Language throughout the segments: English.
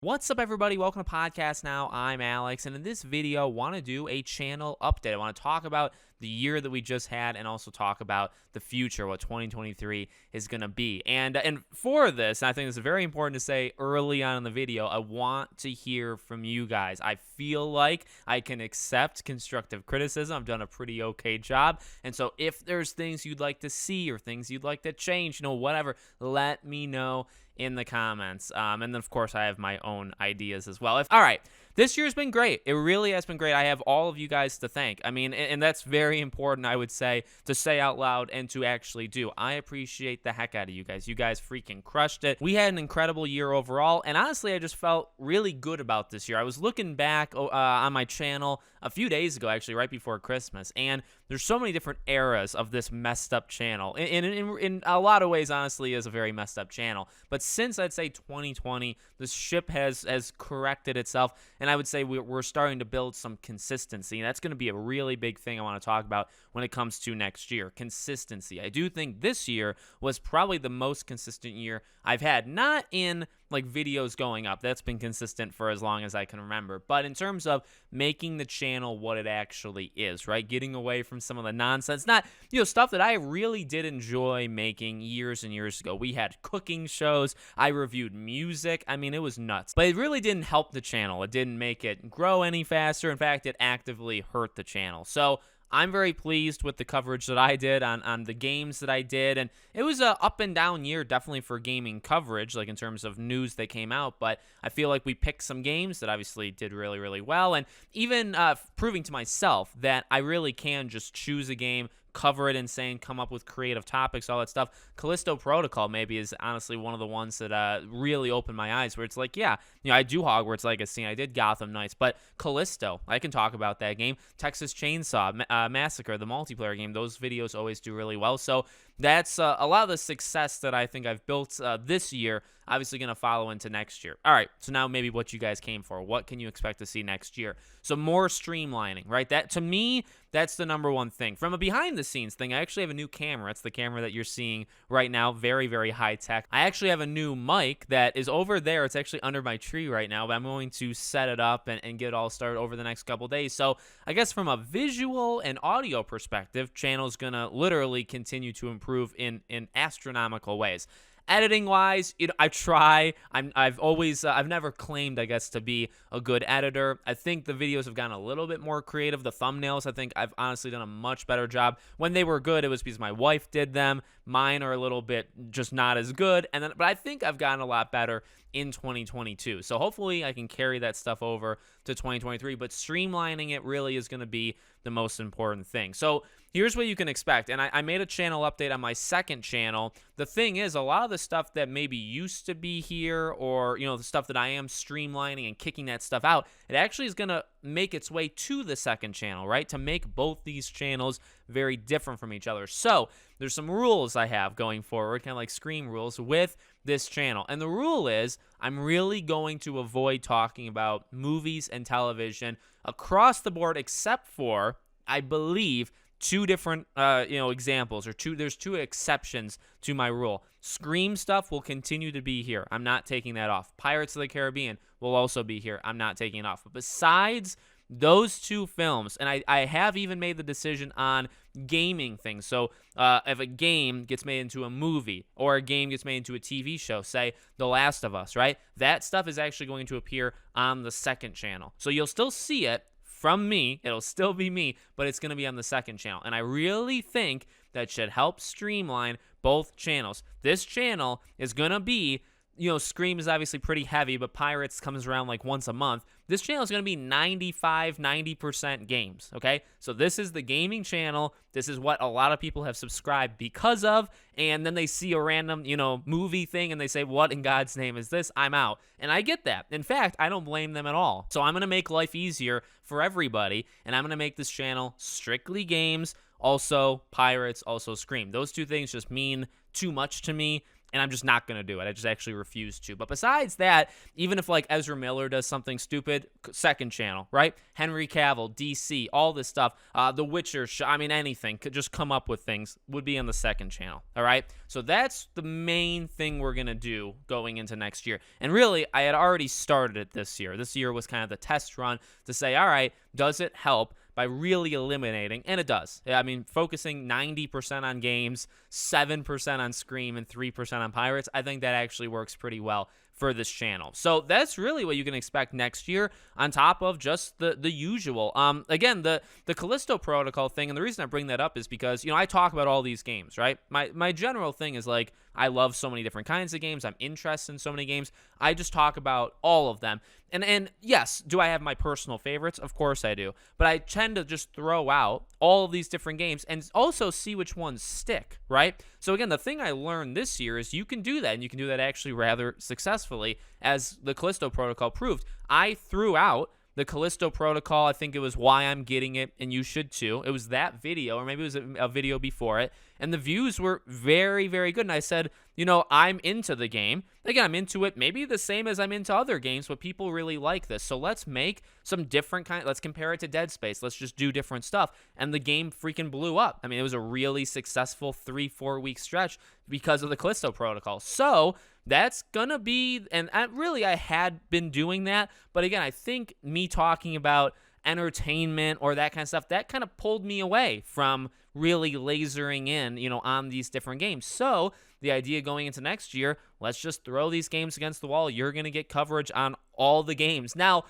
What's up, everybody? Welcome to Podcast Now. I'm Alex, and in this video, I want to do a channel update. I want to talk about the year that we just had and also talk about the future, what 2023 is going to be. And for this, I think it's very important to say early on in the video, I want to hear from you guys. I feel like I can accept constructive criticism. I've done a pretty okay job. And so if there's things you'd like to see or things you'd like to change, whatever, let me know in the comments. And then, of course, I have my own ideas as well. All right, this year's been great. It really has been great. I have all of you guys to thank. I mean, and that's very important, I would say, to say out loud and to actually do. I appreciate the heck out of you guys. You guys freaking crushed it. We had an incredible year overall, and honestly, I just felt really good about this year. I was looking back on my channel a few days ago, actually, right before Christmas, and there's so many different eras of this messed up channel. In a lot of ways, honestly, is a very messed up channel. But since I'd say 2020, the ship has corrected itself, and I would say we're starting to build some consistency. And that's going to be a really big thing I want to talk about when it comes to next year. Consistency. I do think this year was probably the most consistent year I've had. Not in like videos going up. That's been consistent for as long as I can remember. But in terms of making the channel what it actually is, right? Getting away from some of the nonsense. Not, stuff that I really did enjoy making years and years ago. We had cooking shows. I reviewed music. I mean, it was nuts. But it really didn't help the channel. It didn't make it grow any faster. In fact, it actively hurt the channel. So I'm very pleased with the coverage that I did on the games that I did, and it was a up and down year definitely for gaming coverage, like in terms of news that came out, but I feel like we picked some games that obviously did really, really well, and even proving to myself that I really can just choose a game, cover it insane, come up with creative topics, all that stuff. Callisto Protocol maybe is honestly one of the ones that really opened my eyes, where it's like, yeah, I do Hogwarts Legacy, I did Gotham Knights, but Callisto, I can talk about that game. Texas Chainsaw Massacre, the multiplayer game, those videos always do really well. So that's a lot of the success that I think I've built this year, obviously going to follow into next year. All right, so now maybe what you guys came for. What can you expect to see next year? So more streamlining, right? That, to me, that's the number one thing. From a behind-the-scenes thing, I actually have a new camera. It's the camera that you're seeing right now. Very, very high-tech. I actually have a new mic that is over there. It's actually under my tree right now, but I'm going to set it up and get it all started over the next couple days. So I guess from a visual and audio perspective, channel's going to literally continue to improve in astronomical ways. Editing wise, I try. I've never claimed, I guess, to be a good editor. I think the videos have gotten a little bit more creative. The thumbnails, I think I've honestly done a much better job. When they were good, it was because my wife did them. Mine are a little bit just not as good. But I think I've gotten a lot better in 2022. So hopefully I can carry that stuff over to 2023. But streamlining it really is going to be the most important thing. So here's what you can expect. And I made a channel update on my second channel. The thing is, a lot of the stuff that maybe used to be here, or the stuff that I am streamlining and kicking that stuff out, it actually is going to make its way to the second channel, right? To make both these channels very different from each other. So there's some rules I have going forward, kind of like Scream rules with this channel. And the rule is I'm really going to avoid talking about movies and television across the board, except for, I believe, two different examples, or there's two exceptions to my rule. Scream stuff will continue to be here. I'm not taking that off. Pirates of the Caribbean will also be here. I'm not taking it off. But besides those two films, and I have even made the decision on gaming things. So if a game gets made into a movie, or a game gets made into a TV show, say The Last of Us, right? That stuff is actually going to appear on the second channel. So you'll still see it from me. It'll still be me, but it's going to be on the second channel. And I really think that should help streamline both channels. This channel is going to be, Scream is obviously pretty heavy, but Pirates comes around like once a month. This channel is going to be 90% games, okay? So this is the gaming channel. This is what a lot of people have subscribed because of, and then they see a random, movie thing and they say, what in God's name is this? I'm out. And I get that. In fact, I don't blame them at all. So I'm going to make life easier for everybody, and I'm going to make this channel strictly games, also Pirates, also Scream. Those two things just mean too much to me. and I'm just not going to do it. I just actually refuse to. But besides that, even if like Ezra Miller does something stupid, second channel, right? Henry Cavill, DC, all this stuff, The Witcher, I mean, anything, could just come up with things, would be on the second channel, all right? So that's the main thing we're going to do going into next year. And really, I had already started it this year. This year was kind of the test run to say, all right, does it help by really eliminating, and it does. I mean, focusing 90% on games, 7% on Scream, and 3% on Pirates, I think that actually works pretty well for this channel. So that's really what you can expect next year on top of just the usual. Again, the Callisto Protocol thing, and the reason I bring that up is because, I talk about all these games, right? My general thing is like, I love so many different kinds of games. I'm interested in so many games. I just talk about all of them. And yes, do I have my personal favorites? Of course I do. But I tend to just throw out all of these different games and also see which ones stick, right? So again, the thing I learned this year is you can do that, and you can do that actually rather successfully, as the Callisto Protocol proved. I threw out the Callisto Protocol. I think it was Why I'm Getting It, and you should too. It was that video, or maybe it was a video before it, and the views were very, very good. And I said, I'm into the game. Again, I'm into it maybe the same as I'm into other games, but people really like this. So let's make some different let's compare it to Dead Space. Let's just do different stuff. And the game freaking blew up. I mean, it was a really successful 3-4 week stretch because of the Callisto Protocol. So that's gonna be, and I had been doing that, but again, I think me talking about entertainment or that kind of stuff, that kind of pulled me away from really lasering in, on these different games. So the idea going into next year, let's just throw these games against the wall. You're gonna get coverage on all the games. Now,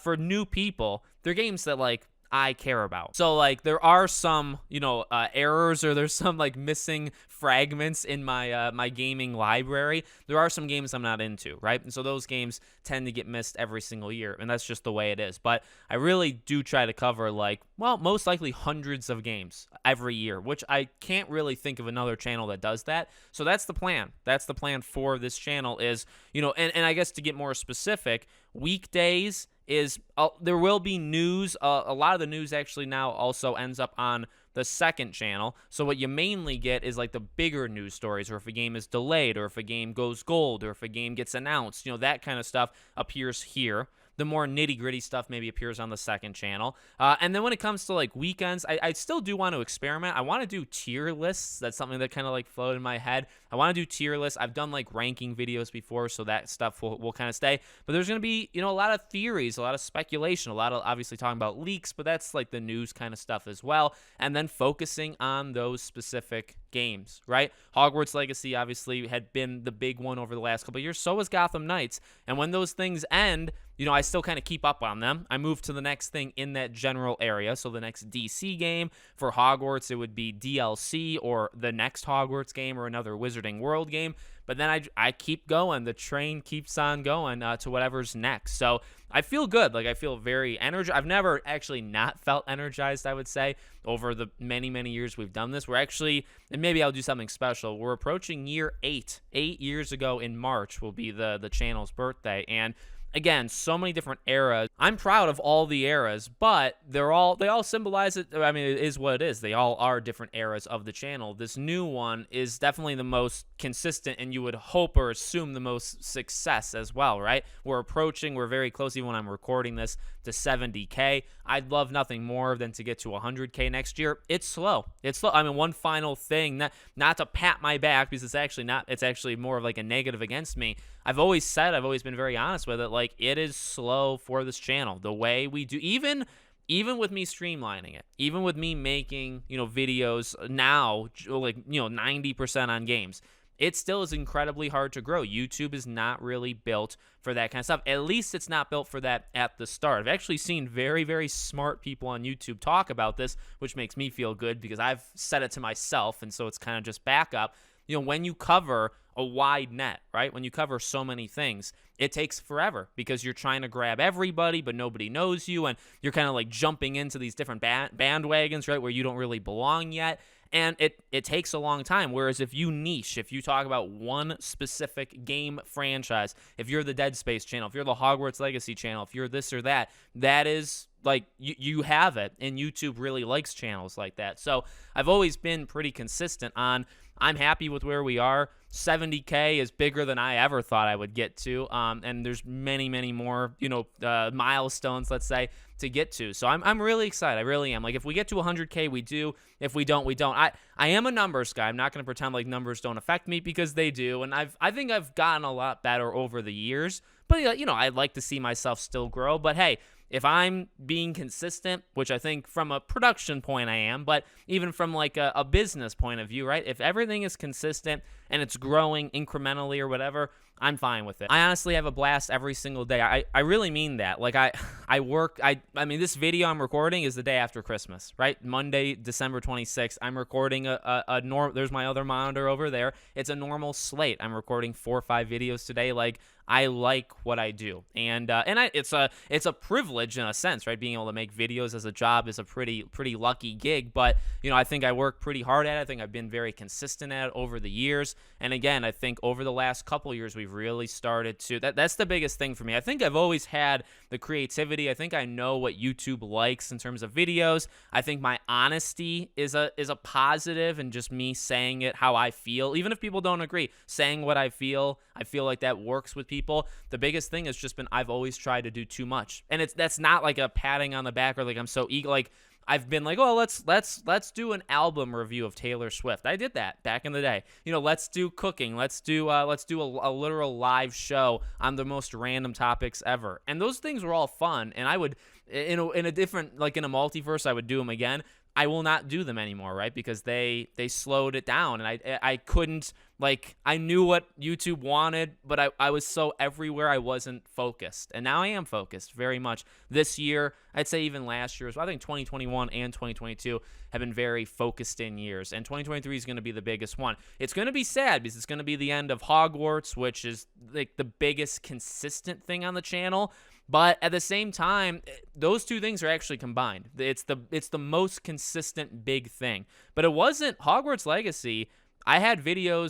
for new people, they're games that like I care about. So like there are some, errors, or there's some like missing fragments in my my gaming library. There are some games I'm not into, right? And so those games tend to get missed every single year, and that's just the way it is. But I really do try to cover most likely hundreds of games every year, which I can't really think of another channel that does that. So that's the plan. That's the plan for this channel is, and I guess to get more specific, weekdays is there will be news. A lot of the news actually now also ends up on the second channel. So what you mainly get is like the bigger news stories, or if a game is delayed, or if a game goes gold, or if a game gets announced, that kind of stuff appears here. The more nitty-gritty stuff maybe appears on the second channel. And then when it comes to like weekends, I still do want to experiment. I want to do tier lists. That's something that kind of like floated in my head. I want to do tier lists. I've done like ranking videos before, so that stuff will kind of stay. But there's going to be, a lot of theories, a lot of speculation, a lot of obviously talking about leaks, but that's like the news kind of stuff as well. And then focusing on those specific games, right? Hogwarts Legacy obviously had been the big one over the last couple of years. So was Gotham Knights. And when those things end, I still kind of keep up on them. I move to the next thing in that general area. So the next DC game for Hogwarts, it would be DLC or the next Hogwarts game or another Wizarding World game. But then I keep going. The train keeps on going to whatever's next. So I feel good. Like I feel very energized. I've never actually not felt energized, I would say, over the many, many years we've done this. We're actually, and maybe I'll do something special, we're approaching year 8. 8 years ago in March will be the channel's birthday. And again, so many different eras. I'm proud of all the eras, but they all symbolize it. I mean, it is what it is. They all are different eras of the channel. This new one is definitely the most consistent, and you would hope or assume the most success as well, right? We're very close, even when I'm recording this, to 70K. I'd love nothing more than to get to 100K next year. It's slow. I mean, one final thing, not to pat my back, because it's actually more of like a negative against me. I've always been very honest with it. Like, it is slow for this channel. The way we do, even with me streamlining it, even with me making, videos now, like, 90% on games, it still is incredibly hard to grow. YouTube is not really built for that kind of stuff. At least it's not built for that at the start. I've actually seen very, very smart people on YouTube talk about this, which makes me feel good because I've said it to myself, and so it's kind of just backup. When you cover a wide net, right? When you cover so many things, it takes forever because you're trying to grab everybody, but nobody knows you, and you're kind of like jumping into these different bandwagons, right, where you don't really belong yet. And it takes a long time. Whereas if you talk about one specific game franchise, if you're the Dead Space channel, if you're the Hogwarts Legacy channel, if you're this or that, that is like you have it. And YouTube really likes channels like that. So I've always been pretty consistent on I'm happy with where we are. 70K is bigger than I ever thought I would get to. And there's many, many more, milestones, let's say, to get to. So I'm really excited. I really am. Like, if we get to 100K, we do. If we don't, we don't. I am a numbers guy. I'm not going to pretend like numbers don't affect me, because they do. And I think I've gotten a lot better over the years. But, I'd like to see myself still grow. But, hey, if I'm being consistent, which I think from a production point I am, but even from like a business point of view, right? If everything is consistent and it's growing incrementally or whatever, I'm fine with it. I honestly have a blast every single day. I really mean that. Like, I work, I mean, this video I'm recording is the day after Christmas, right? Monday, December 26th. I'm recording there's my other monitor over there. It's a normal slate. I'm recording 4 or 5 videos today. Like, I like what I do, and it's a privilege in a sense, right? Being able to make videos as a job is a pretty lucky gig, but I think I work pretty hard at it. I think I've been very consistent at it over the years, and again, I think over the last couple years we've really started to. That's the biggest thing for me. I think I've always had the creativity. I think I know what YouTube likes in terms of videos. I think my honesty is a positive, and just me saying it how I feel, even if people don't agree, saying what I feel like that works with people. The biggest thing has just been I've always tried to do too much, and that's not like a patting on the back or like I'm so eager. Like, I've been like, oh, let's do an album review of Taylor Swift. I did that back in the day. Let's do cooking. Let's do a literal live show on the most random topics ever. And those things were all fun. And I would, in a different, like in a multiverse, I would do them again. I will not do them anymore, right? Because they slowed it down, and I couldn't, like, I knew what YouTube wanted, but I was so everywhere I wasn't focused. And now I am focused very much. This year, I'd say even last year, so I think 2021 and 2022 have been very focused in years, and 2023 is going to be the biggest one. It's going to be sad because it's going to be the end of Hogwarts, which is like the biggest consistent thing on the channel. But at the same time, those two things are actually combined. It's the most consistent big thing. But it wasn't Hogwarts Legacy. I had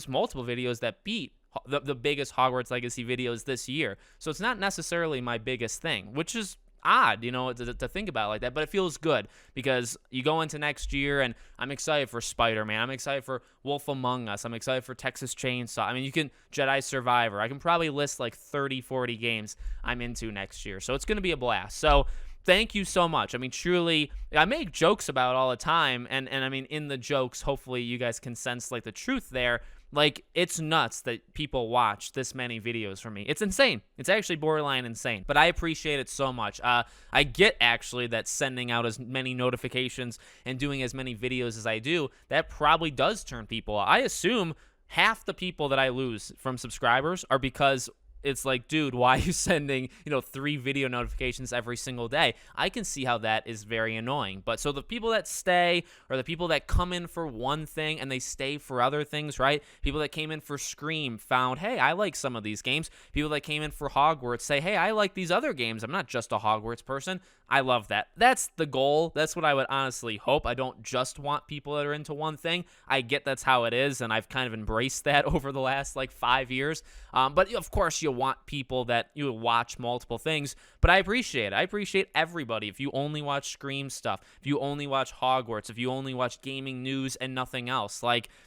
multiple videos that beat the biggest Hogwarts Legacy videos this year. So it's not necessarily my biggest thing, which is odd, to think about like that, but it feels good because you go into next year, and I'm excited for Spider-Man. I'm excited for Wolf Among Us. I'm excited for Texas Chainsaw. I mean, Jedi Survivor. I can probably list like 30, 40 games I'm into next year. So it's going to be a blast. So thank you so much. I mean, truly, I make jokes about it all the time, and I mean, in the jokes, hopefully you guys can sense like the truth there. Like, it's nuts that people watch this many videos from me. It's insane. It's actually borderline insane, but I appreciate it so much. I get actually that sending out as many notifications and doing as many videos as I do, that probably does turn people off. I assume half the people that I lose from subscribers are because it's like, dude, why are you sending, 3 video notifications every single day? I can see how that is very annoying. But so the people that stay, or the people that come in for one thing and they stay for other things, right? People that came in for Scream found, hey, I like some of these games. People that came in for Hogwarts say, hey, I like these other games. I'm not just a Hogwarts person. I love that. That's the goal. That's what I would honestly hope. I don't just want people that are into one thing. I get that's how it is, and I've kind of embraced that over the last 5 years. But of course, you want people that you watch multiple things. But I appreciate it. I appreciate everybody. If you only watch Scream stuff, if you only watch Hogwarts, if you only watch gaming news and nothing else,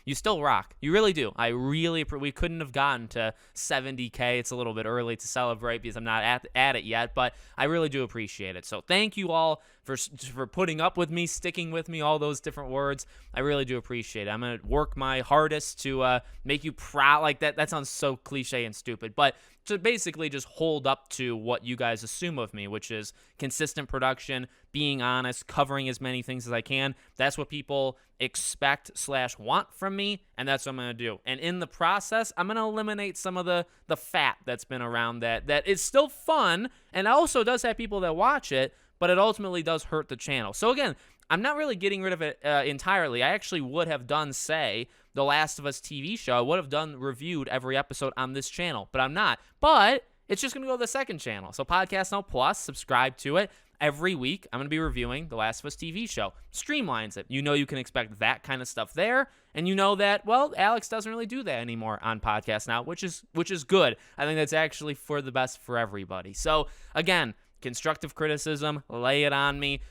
you still rock. You really do. We couldn't have gotten to 70K. It's a little bit early to celebrate because I'm not at it yet, but I really do appreciate it. So thank you all for putting up with me, sticking with me, all those different words. I really do appreciate it. I'm going to work my hardest to make you proud. Like that sounds so cliche and stupid, but to basically just hold up to what you guys assume of me, which is consistent production, being honest, covering as many things as I can. That's what people expect/want from me, and that's what I'm going to do. And in the process, I'm going to eliminate some of the fat that's been around that is still fun and also does have people that watch it, but it ultimately does hurt the channel. So again, I'm not really getting rid of it entirely. I actually would have done, say, The Last of Us TV show. I would have reviewed every episode on this channel, but I'm not. But it's just going to go to the second channel. So Podcast Now Plus, subscribe to it. Every week, I'm going to be reviewing The Last of Us TV show. Streamlines it. You can expect that kind of stuff there. And you know that, well, Alex doesn't really do that anymore on Podcast Now, which is good. I think that's actually for the best for everybody. So, again, constructive criticism, lay it on me.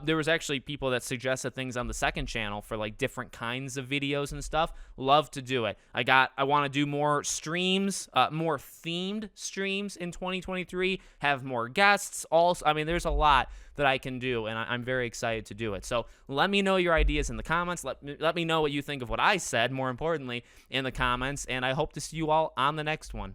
There was actually people that suggested things on the second channel for like different kinds of videos and stuff. Love to do it. I want to do more streams, more themed streams in 2023, have more guests. Also, I mean, there's a lot that I can do, and I'm very excited to do it. So let me know your ideas in the comments. Let me know what you think of what I said, more importantly, in the comments, and I hope to see you all on the next one.